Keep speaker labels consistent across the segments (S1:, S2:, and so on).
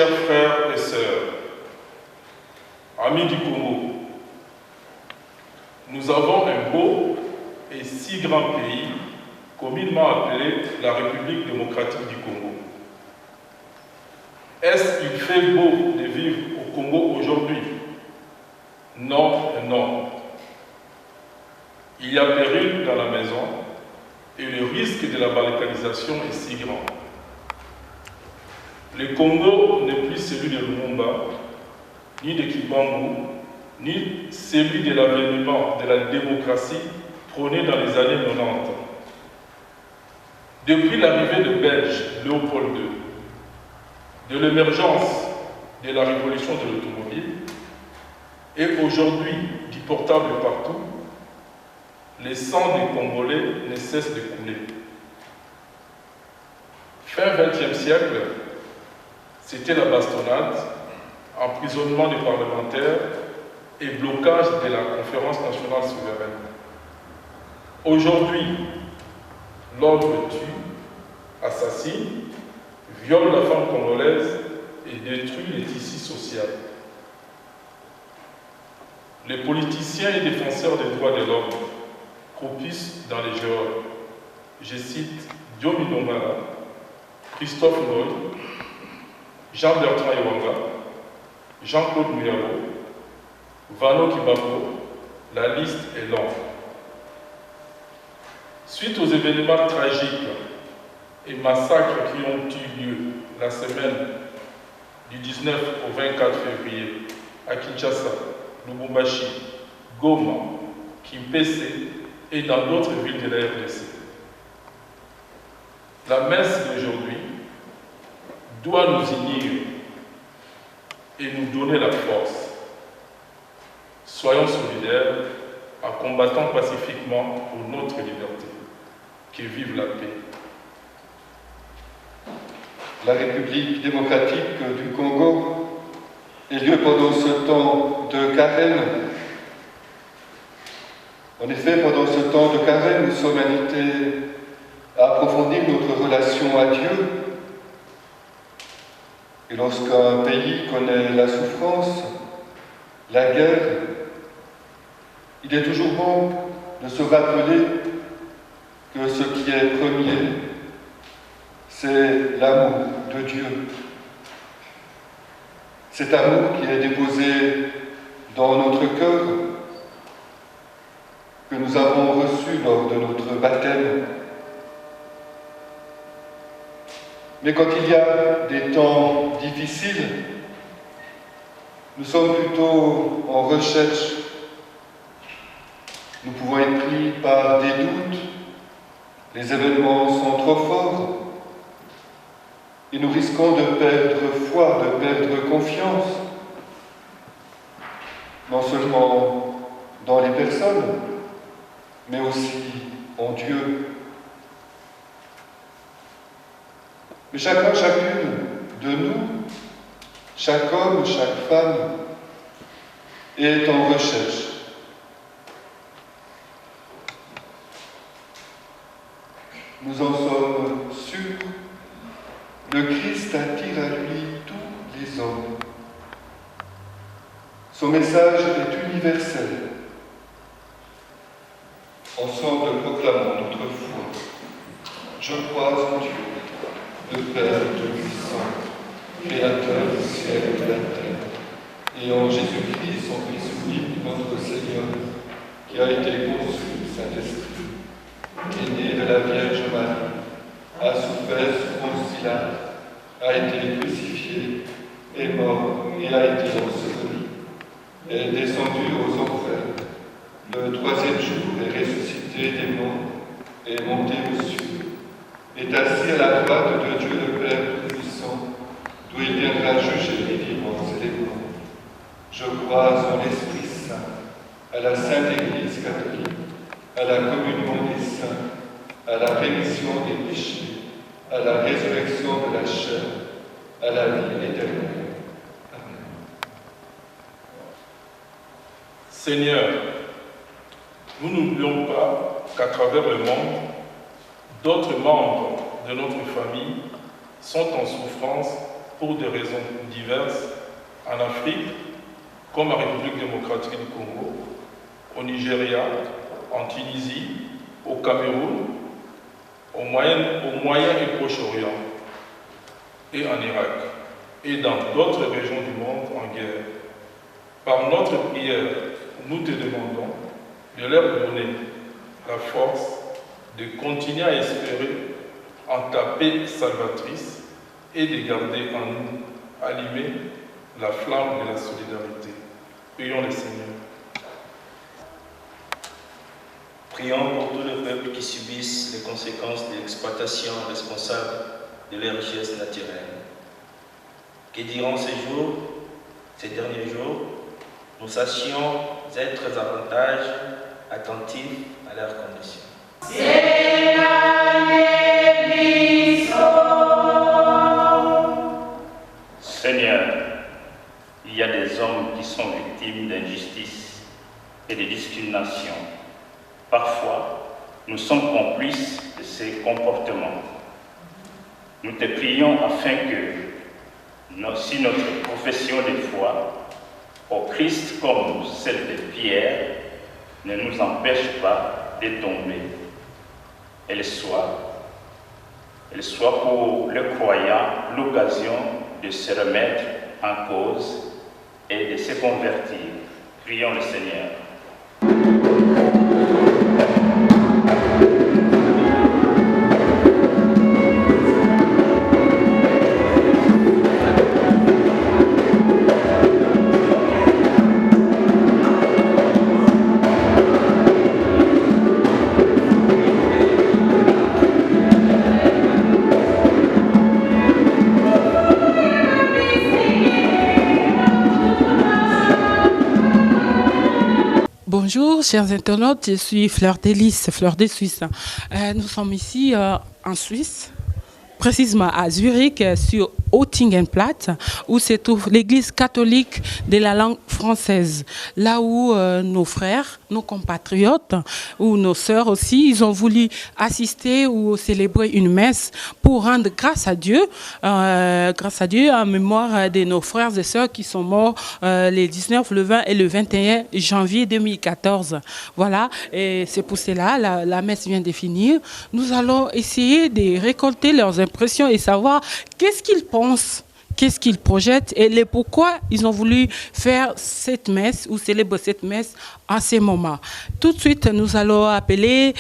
S1: chers frères et sœurs, amis du Congo, nous avons un beau et si grand pays, communément appelé la République démocratique du Congo. Est-ce qu'il fait beau de vivre au Congo aujourd'hui? Non et non. Il y a péril dans la maison et le risque de la balkanisation est si grand. Le Congo n'est plus celui de Lumumba, ni de Kibangu, ni celui de l'avènement de la démocratie prônée dans les années 90. Depuis l'arrivée de Belge Léopold II, de l'émergence de la révolution de l'automobile, et aujourd'hui du portable partout, les sangs des Congolais ne cessent de couler. Fin XXe siècle, c'était la bastonnade, emprisonnement des parlementaires et blocage de la conférence nationale souveraine. Aujourd'hui, l'ordre tue, assassine, viole la femme congolaise et détruit les tissus sociaux. Les politiciens et défenseurs des droits de l'homme croupissent dans les geôles. Je cite Diomi Dongala, Christophe Noy, Jean-Bertrand Ewanga, Jean-Claude Muyabo, Vano Kibako, la liste est longue. Suite aux événements tragiques et massacres qui ont eu lieu la semaine du 19 au 24 février à Kinshasa, Lubumbashi, Goma, Kimpese et dans d'autres villes de la RDC. La messe d'aujourd'hui doit nous unir et nous donner la force. Soyons solidaires en combattant pacifiquement pour notre liberté. Que vive la paix.
S2: La République démocratique du Congo est lieu pendant ce temps de carême. En effet, pendant ce temps de carême, nous sommes invités à approfondir notre relation à Dieu. Et lorsqu'un pays connaît la souffrance, la guerre, il est toujours bon de se rappeler que ce qui est premier, c'est l'amour de Dieu. Cet amour qui est déposé dans notre cœur, que nous avons reçu lors de notre baptême. Mais quand il y a des temps difficiles, nous sommes plutôt en recherche. Nous pouvons être pris par des doutes, les événements sont trop forts, et nous risquons de perdre foi, de perdre confiance, non seulement dans les personnes, mais aussi en Dieu. Mais chacun, chacune de nous, chaque homme, chaque femme, est en recherche. Nous en sommes sûrs, le Christ attire à lui tous les hommes. Son message est universel. Ensemble, proclamons notre foi. Je crois en Dieu, le Père Tout-Puissant, Créateur du ciel et de la terre, et en Jésus-Christ, son Fils unique, notre Seigneur, qui a été conçu du Saint-Esprit, est né de la Vierge Marie, a souffert sous Ponce Pilate, a été crucifié, est mort et a été enseveli, est descendu aux enfers, le troisième jour est ressuscité des morts, est monté aux cieux, est assis à la droite de Dieu le Père Tout-Puissant, d'où il viendra juger les vivants et les morts. Je crois en l'Esprit Saint, à la Sainte Église catholique, à la communion des saints, à la rémission des péchés, à la résurrection de la chair, à la vie éternelle. Amen.
S1: Seigneur, nous n'oublions pas qu'à travers le monde, d'autres membres de notre famille sont en souffrance pour des raisons diverses en Afrique, comme en République démocratique du Congo, au Nigeria, en Tunisie, au Cameroun, au Moyen et Proche-Orient, et en Irak, et dans d'autres régions du monde en guerre. Par notre prière, nous te demandons de leur donner la force de continuer à espérer en ta paix salvatrice et de garder en nous allumée la flamme de la solidarité. Prions le Seigneur.
S3: Prions pour tous les peuples qui subissent les conséquences de l'exploitation responsable de leurs richesses naturelles. Que durant ces jours, ces derniers jours, nous sachions être davantage attentifs à leurs conditions.
S4: Seigneur, il y a des hommes qui sont victimes d'injustice et de discrimination. Parfois, nous sommes complices de ces comportements. Nous te prions afin que, si notre profession de foi au Christ comme celle de Pierre ne nous empêche pas de tomber, elle soit pour le croyant l'occasion de se remettre en cause et de se convertir. Prions le Seigneur.
S5: Bonjour chers internautes, je suis Fleur d'Hélice, Fleur de Suisse. Nous sommes ici en Suisse, précisément à Zurich, sur Oettingenplatz, où se trouve l'église catholique de la langue française. Là où nos frères, nos compatriotes, ou nos sœurs aussi, ils ont voulu assister ou célébrer une messe pour rendre grâce à Dieu en mémoire de nos frères et sœurs qui sont morts les 19, le 20 et le 21 janvier 2014. Voilà, et c'est pour cela, la messe vient de finir. Nous allons essayer de récolter leurs impressions et savoir qu'est-ce qu'ils pensent, qu'est-ce qu'ils projettent et pourquoi ils ont voulu faire cette messe ou célébrer cette messe à ces moments. Tout de suite, nous allons appeler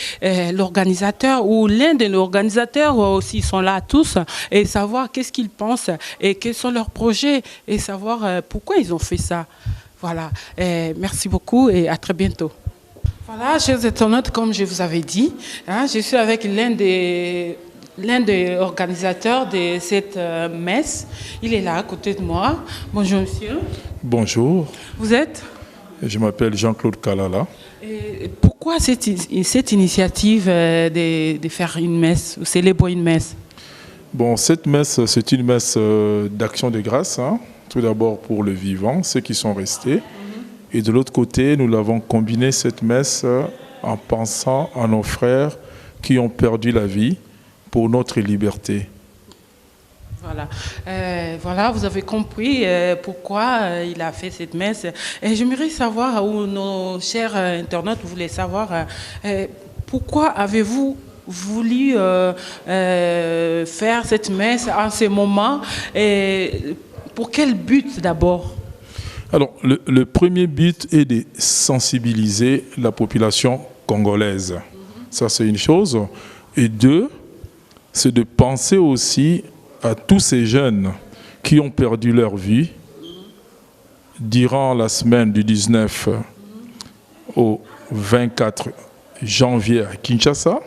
S5: l'organisateur ou l'un de nos organisateurs aussi, ils sont là tous, et savoir qu'est-ce qu'ils pensent et quels sont leurs projets et savoir pourquoi ils ont fait ça. Voilà, merci beaucoup et à très bientôt. Voilà, chers internautes, comme je vous avais dit, je suis avec l'un des organisateurs de cette messe. Il est là à côté de moi. Bonjour monsieur.
S6: Bonjour.
S5: Vous êtes?
S6: Je m'appelle Jean-Claude Kalala.
S5: Et pourquoi cette initiative de faire une messe, ou célébrer une messe?
S6: Bon, cette messe, c'est une messe d'action de grâce. Tout d'abord pour le vivant, ceux qui sont restés. Et de l'autre côté, nous l'avons combiné cette messe en pensant à nos frères qui ont perdu la vie pour notre liberté.
S5: Voilà, voilà, vous avez compris pourquoi il a fait cette messe. Et j'aimerais savoir, ou nos chers internautes voulaient savoir, pourquoi avez-vous voulu faire cette messe en ce moment et pour quel but d'abord?
S6: Alors, le premier but est de sensibiliser la population congolaise. Ça, c'est une chose. Et deux, c'est de penser aussi à tous ces jeunes qui ont perdu leur vie durant la semaine du 19 au 24 janvier à Kinshasa,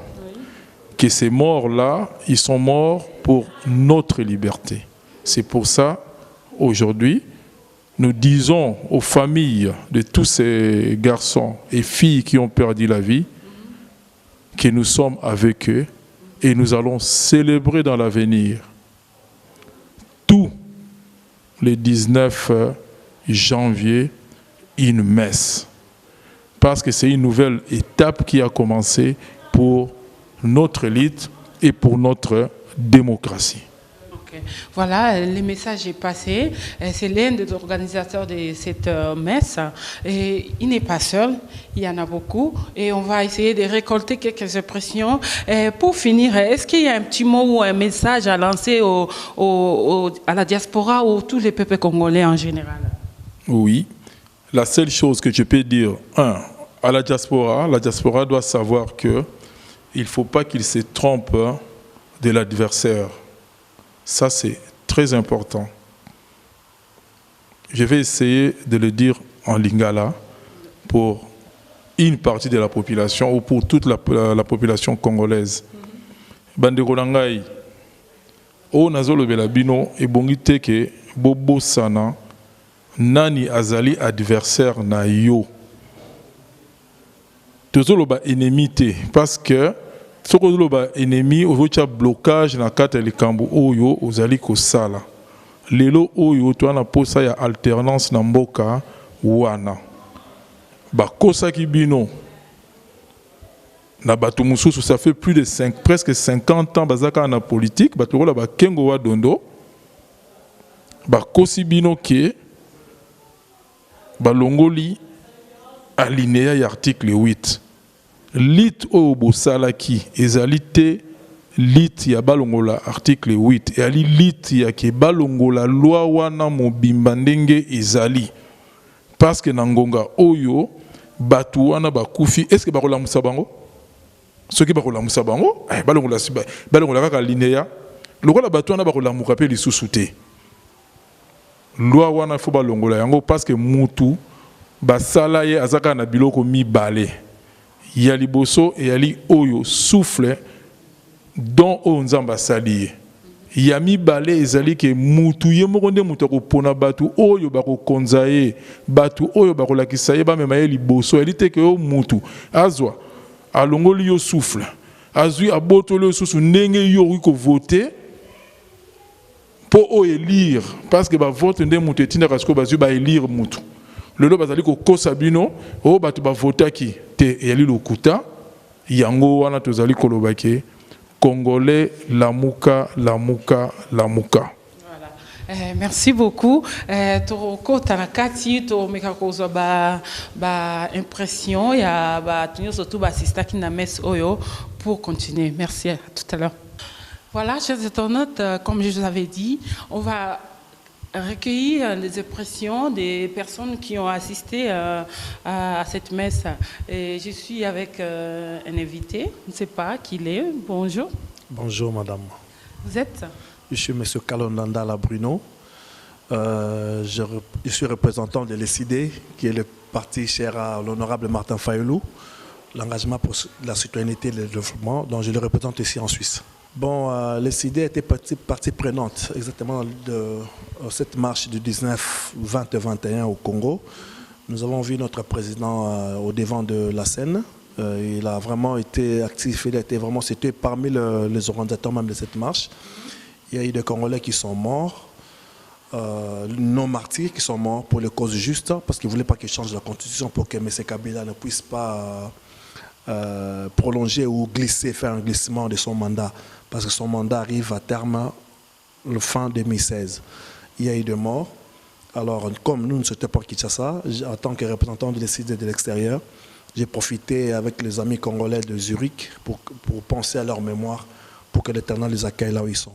S6: que ces morts-là, ils sont morts pour notre liberté. C'est pour ça, aujourd'hui, nous disons aux familles de tous ces garçons et filles qui ont perdu la vie que nous sommes avec eux et nous allons célébrer dans l'avenir tous les 19 janvier une messe. Parce que c'est une nouvelle étape qui a commencé pour notre élite et pour notre démocratie.
S5: Ok. Voilà, le message est passé. C'est l'un des organisateurs de cette messe. Et il n'est pas seul, il y en a beaucoup. Et on va essayer de récolter quelques impressions. Et pour finir, est-ce qu'il y a un petit mot ou un message à lancer à la diaspora ou tous les peuples congolais en général?
S6: Oui. La seule chose que je peux dire, à la diaspora doit savoir qu'il ne faut pas qu'il se trompe de l'adversaire. Ça, c'est très important. Je vais essayer de le dire en lingala pour une partie de la population ou pour toute la population congolaise. Bandeko nangai, o nazolo belabino e bongite ke bobo sana nani azali adversaire na yo. Tozolo ba ennemi te parce que soko zolo ba ennemi ozocha blocage na kata likambo oyo ozali kosala. Lelo oyo toana posa ya alternance na mboka wana. Ba kosa kibino na bato mususu ça fait plus de presque 50 ans bazaka na politique bato la ba kengo wa dondo ba kosi bino ke ba longoli alinéa ya article 8 lit o bosalaki ezali te lit ya balongola article 8 et ali lit ya ke balongola loi wana mobimba ndenge ezali parce que na ngonga oyo batu wana bakufi est-ce que bakola musabango ceux qui bakola musabango balongola kaka alinéa lokola batu wana bakola mukape lisusu te loi wana faut balongola yango parce que mutu basala ye azaka na biloko mibale ya liboso et yali oyo souffle don o nzamba sali ya mibale ezali ke mutu ye moko nde mutu akopona batu oyo bakokonza ye batu oyo bakolakisa ye bamema ye liboso yali te ke o mutu azwa alongoli yo souffle azwi abotoli yo susu ndenge yo ko voter pour o élire parce que ba vote nde mutu etinda kasko bazwi ba élire mutu lelo bazali ko kosa bino o batu ba votaki te yali lokuta yango wana tozali kolobake Congolais lamuka lamuka lamuka.
S5: Voilà. Merci beaucoup. Toko tanakati to meka kozo ba impression ya ba tenir surtout ba sista qui na messe oyo pour continuer. Merci à tout à l'heure. Voilà, chers internautes, comme je vous avais dit, on va recueillir les impressions des personnes qui ont assisté à cette messe. Et je suis avec un invité, je ne sais pas qui il est. Bonjour.
S7: Bonjour madame.
S5: Vous êtes?
S7: Je suis M. Kalondandala Bruno. Je suis représentant de l'ECID, qui est le parti cher à l'honorable Martin Fayoulou, l'engagement pour la citoyenneté et le développement, dont je le représente ici en Suisse. Bon, l'ECID était partie prenante exactement de cette marche du 19, 20 et 21 au Congo. Nous avons vu notre président au devant de la scène. Il a vraiment été actif, il a été vraiment cité parmi les organisateurs même de cette marche. Il y a eu des Congolais qui sont morts, non martyrs qui sont morts pour les causes justes, parce qu'ils ne voulaient pas qu'il change la constitution pour que M. Kabila ne puisse pas prolonger ou glisser, faire un glissement de son mandat, parce que son mandat arrive à terme le fin 2016. Il y a eu des morts. Alors, comme nous ne sommes pas Kinshasa, en tant que représentant de l'ECID de l'extérieur, j'ai profité avec les amis congolais de Zurich pour penser à leur mémoire, pour que l'Éternel les accueille là où ils sont.